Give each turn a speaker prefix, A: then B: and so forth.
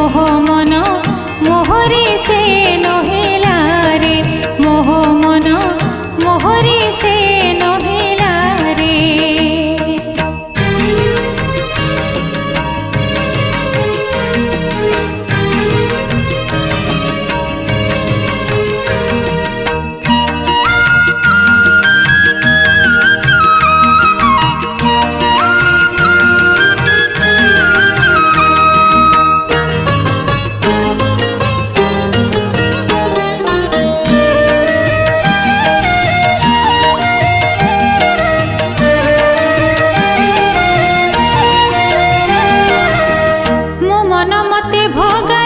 A: মোহ মন মোহরে সে নহিলা রে, মোহ মন মোহরে সে নহিলা রে। মন মতে ভোগা